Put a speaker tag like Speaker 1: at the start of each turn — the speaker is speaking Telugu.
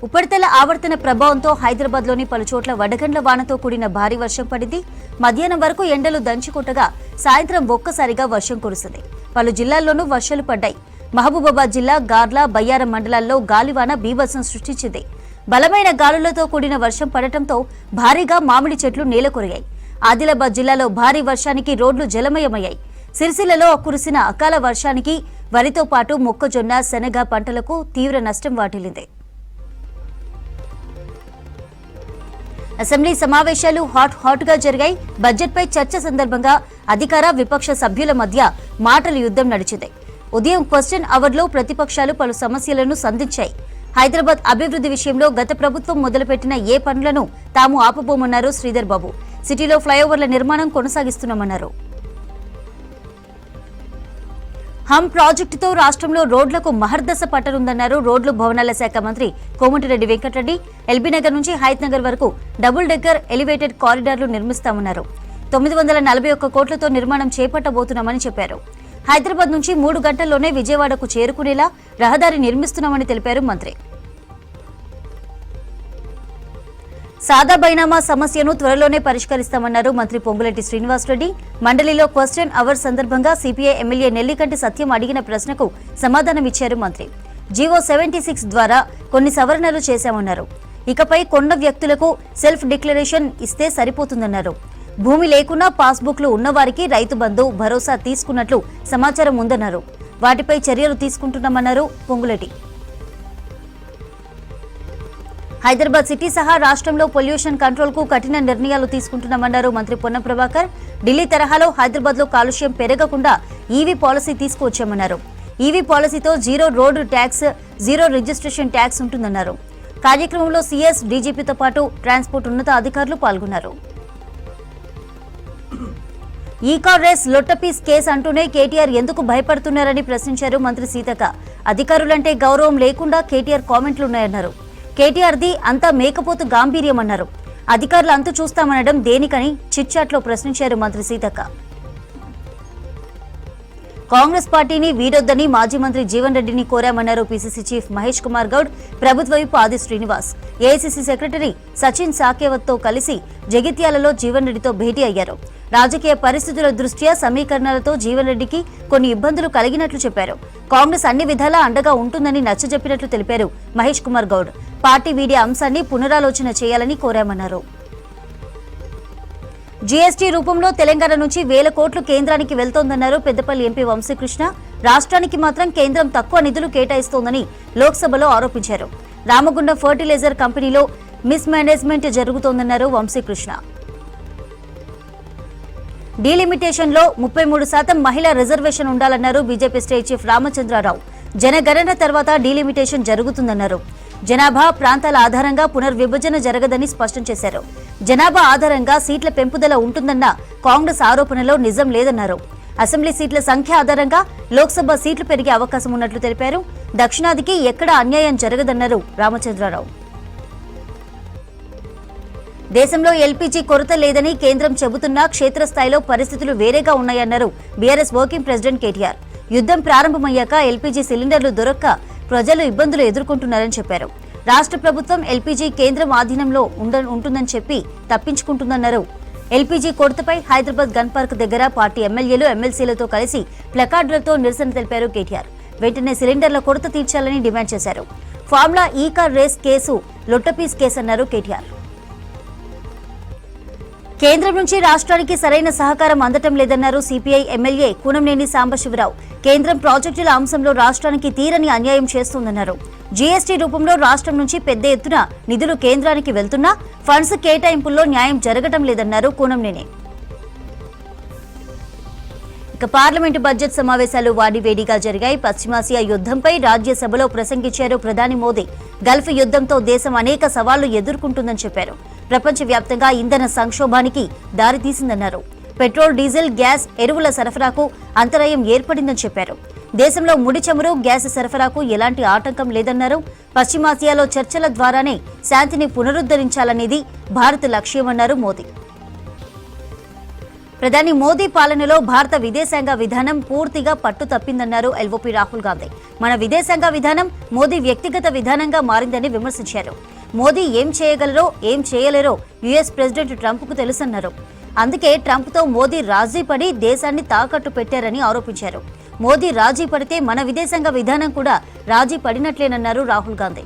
Speaker 1: ఉపరితల ఆవర్తన ప్రభావంతో హైదరాబాద్లోని పలుచోట్ల వడగండ్ల వానతో కూడిన భారీ వర్షం పడింది. మధ్యాహ్నం వరకు ఎండలు దంచుకొట్టగా సాయంత్రం ఒక్కసారిగా వర్షం కురిసింది. పలు జిల్లాల్లోనూ వర్షాలు పడ్డాయి. మహబూబాబాద్ జిల్లా గార్ల, బయ్యారం మండలాల్లో గాలివాన బీభత్సం సృష్టించింది. బలమైన గాలులతో కూడిన వర్షం పడటంతో భారీగా మామిడి చెట్లు నేలకొరిగాయి. ఆదిలాబాద్ జిల్లాలో భారీ వర్షానికి రోడ్లు జలమయమయ్యాయి. సిరిసిల్లలో కురిసిన అకాల వర్షానికి వరితో పాటు మొక్కజొన్న, శనగ పంటలకు తీవ్ర నష్టం వాటిల్లింది. అసెంబ్లీ సమావేశాలు హాట్ గా జరిగాయి. బడ్జెట్పై చర్చ సందర్భంగా అధికార, విపక్ష సభ్యుల మధ్య మాటల యుద్ధం నడిచింది. ఉదయం క్వశ్చన్ అవర్లో ప్రతిపక్షాలు పలు సమస్యలను సంధించాయి. హైదరాబాద్ అభివృద్ధి విషయంలో గత ప్రభుత్వం మొదలుపెట్టిన ఏ పనులను తాము ఆపబోమన్నారు శ్రీధర్ బాబు. సిటీలో ఫ్లైఓవర్ల నిర్మాణం కొనసాగిస్తున్నామన్నారు. హమ్ ప్రాజెక్టుతో రాష్ట్రంలో రోడ్లకు మహర్దశ పట్టనుందన్నారు రోడ్లు, భవనాల శాఖ మంత్రి కోమటిరెడ్డి వెంకటరెడ్డి. ఎల్బీనగర్ నుంచి హయత్ నగర్ వరకు డబుల్ డెక్కర్ ఎలివేటెడ్ కారిడార్లు నిర్మిస్తామన్నారు. 941 కోట్లతో నిర్మాణం చేపట్టబోతున్నామని చెప్పారు. హైదరాబాద్ నుంచి 3 గంటల్లోనే విజయవాడకు చేరుకునేలా రహదారి నిర్మిస్తున్నామని తెలిపారు మంత్రి. సాదా బైనామా సమస్యను త్వరలోనే పరిష్కరిస్తామన్నారు మంత్రి పొంగులేటి శ్రీనివాసరెడ్డి. మండలిలో క్వశ్చన్ అవర్ సందర్భంగా సిపిఐ ఎమ్మెల్యే నెల్లికంటి సత్యం అడిగిన ప్రశ్నకు సమాధానమిచ్చారు మంత్రి. జీవో 76 ద్వారా కొన్ని సవరణలు చేశామన్నారు. ఇకపై కొన్న వ్యక్తులకు సెల్ఫ్ డిక్లరేషన్ ఇస్తే సరిపోతుందన్నారు. భూమి లేకున్నా పాస్బుక్లు ఉన్నవారికి రైతు బంధు, భరోసా తీసుకున్నట్లు సమాచారం ఉందన్నారు. వాటిపై చర్యలు తీసుకుంటున్నామన్నారు పొంగులేటి. హైదరాబాద్ సిటీ సహా రాష్ట్రంలో పొల్యూషన్ కంట్రోల్ కు కఠిన నిర్ణయాలు తీసుకుంటున్నామన్నారు మంత్రి పొన్నం ప్రభాకర్. ఢిల్లీ తరహాలో హైదరాబాద్ లో కాలుష్యం పెరగకుండా ఈవీ పాలసీ తీసుకువచ్చామన్నారు. ఈవీ పాలసీతో zero road tax, zero registration tax ఉంటుందన్నారు. కార్యక్రమంలో సీఎస్, డీజీపీతో పాటు ట్రాన్స్పోర్ట్ ఉన్నత అధికారులు పాల్గొన్నారు. ఈ కార్ రేస్ లొట్టపీస్ కేసు అంటూనే కేటీఆర్ ఎందుకు భయపడుతున్నారని ప్రశ్నించారు మంత్రి సీతక్క. అధికారులంటే గౌరవం లేకుండా కేటీఆర్ కామెంట్లున్నాయన్నారు. కేటీఆర్ది అంతా మేకపోతు గాంభీర్యమన్నారు. అధికారులు అంతు చూస్తామనడం దేనికని చిట్చాట్లో ప్రశ్నించారు మంత్రి సీతక్క. కాంగ్రెస్ పార్టీని వీడొద్దని మాజీ మంత్రి జీవన్ రెడ్డిని కోరామన్నారు పీసీసీ చీఫ్ మహేష్ కుమార్ గౌడ్. ప్రభుత్వ వైపు ఆది శ్రీనివాస్, ఏఐసీసీ సెక్రటరీ సచిన్ సాకేవత్తో కలిసి జగిత్యాలలో జీవన్ రెడ్డితో భేటీ అయ్యారు. రాజకీయ పరిస్థితుల దృష్ట్యా సమీకరణాలతో జీవన్ రెడ్డికి కొన్ని ఇబ్బందులు కలిగినట్లు చెప్పారు. కాంగ్రెస్ అన్ని విధాలా అండగా ఉంటుందని నచ్చజెప్పినట్లు తెలిపారు మహేష్ కుమార్ గౌడ్. పార్టీ వీడే అంశాన్ని పునరాలోచన చేయాలని కోరామన్నారు. జీఎస్టీ రూపంలో తెలంగాణ నుంచి 1000 కోట్లు కేంద్రానికి వెళ్తోందన్నారు పెద్దపల్లి ఎంపీ వంశీకృష్ణ. రాష్ట్రానికి మాత్రం కేంద్రం తక్కువ నిధులు కేటాయిస్తోందని లోక్సభలో ఆరోపించారు. రామగుండం ఫర్టిలైజర్ కంపెనీలో మిస్ మేనేజ్మెంట్ జరుగుతోందన్నారు వంశీకృష్ణ. డీలిమిటేషన్ లో 33% మహిళా రిజర్వేషన్ ఉండాలన్నారు బీజేపీ స్టేట్ చీఫ్ రామచంద్రరావు. జనగణన తర్వాత డీలిమిటేషన్ జరుగుతుందన్నారు. జనాభా, ప్రాంతాల ఆధారంగా పునర్విభజన జరగదని స్పష్టం చేశారు. జనాభా ఆధారంగా సీట్ల పెంపుదల ఉంటుందన్న కాంగ్రెస్ ఆరోపణలో నిజం లేదన్నారు. అసెంబ్లీ సీట్ల సంఖ్య ఆధారంగా లోక్సభ సీట్లు పెరిగే అవకాశం ఉన్నట్లు తెలిపారు. దక్షిణాదికి ఎక్కడా అన్యాయం జరగదన్నారు రామచంద్రరావు. దేశంలో ఎల్పీజీ కొరత లేదని కేంద్రం చెబుతున్నా క్షేత్రస్థాయిలో పరిస్థితులు వేరేగా ఉన్నాయన్నారు బీఆర్ఎస్ వర్కింగ్ ప్రెసిడెంట్ కేటీఆర్. యుద్ధం ప్రారంభమయ్యాక ఎల్పీజీ సిలిండర్లు దొరక్క ప్రజలు ఇబ్బందులు ఎదుర్కొంటున్నారని చెప్పారు. రాష్ట్ర ప్రభుత్వం ఎల్పీజీ కేంద్రం ఆధీనంలో ఉంటుందని చెప్పి తప్పించుకుంటుందన్నారు. ఎల్పీజీ కొరతపై హైదరాబాద్ గన్ పార్క్ దగ్గర పార్టీ ఎమ్మెల్యేలు, ఎమ్మెల్సీలతో కలిసి ప్లకార్డులతో నిరసన తెలిపారు కేటీఆర్. వెంటనే సిలిండర్ల కొరత తీర్చాలని డిమాండ్ చేశారు. ఫార్ములా ఈ కార్ రేస్ కేసు లొట్టపీస్ కేసు అన్నారు కేటీఆర్. కేంద్రం నుంచి రాష్ట్రానికి సరైన సహకారం అందటం లేదన్నారు సిపిఐ ఎమ్మెల్యే కూనంనేని సాంబశివరావు. కేంద్రం ప్రాజెక్టుల అంశంలో రాష్ట్రానికి తీరని అన్యాయం చేస్తోందన్నారు. జీఎస్టీ రూపంలో రాష్ట్రం నుంచి పెద్ద ఎత్తున నిధులు కేంద్రానికి వెళ్తున్నా ఫండ్స్ కేటాయింపుల్లో న్యాయం జరగటం లేదన్నారు కూనంనేని. ఇక పార్లమెంటు బడ్జెట్ సమావేశాలు వాడివేడిగా జరిగాయి. పశ్చిమాసియా యుద్ధంపై రాజ్యసభలో ప్రసంగించారు ప్రధాని మోదీ. గల్ఫ్ యుద్ధంతో దేశం అనేక సవాళ్లు ఎదుర్కొంటుందని చెప్పారు. ప్రపంచవ్యాప్తంగా ఇంధన సంక్షోభానికి దారితీసిందన్నారు. పెట్రోల్, డీజిల్, గ్యాస్, ఎరువుల సరఫరాకు అంతరాయం ఏర్పడిందని చెప్పారు. దేశంలో ముడి చమురు, గ్యాస్ సరఫరాకు ఎలాంటి ఆటంకం లేదన్నారు. పశ్చిమాసియాలో చర్చల ద్వారానే శాంతిని పునరుద్ధరించాలనేది భారత్ లక్ష్యమన్నారు మోదీ. ప్రధాని మోదీ పాలనలో భారత విదేశాంగ విధానం పూర్తిగా పట్టు తప్పిందన్నారు ఎల్ఓపీ రాహుల్ గాంధీ. మన విదేశాంగ విధానం మోదీ వ్యక్తిగత విధానంగా మారిందని విమర్శించారు. మోదీ ఏం చేయగలరో ఏం చేయలేరో యుఎస్ ప్రెసిడెంట్ ట్రంప్కు తెలుసన్నారు. అందుకే ట్రంప్తో మోదీ రాజీ పడి దేశాన్ని తాకట్టు పెట్టారని ఆరోపించారు. మోదీ రాజీ పడితే మన విదేశాంగ విధానం కూడా రాజీ పడినట్లేనన్నారు రాహుల్ గాంధీ.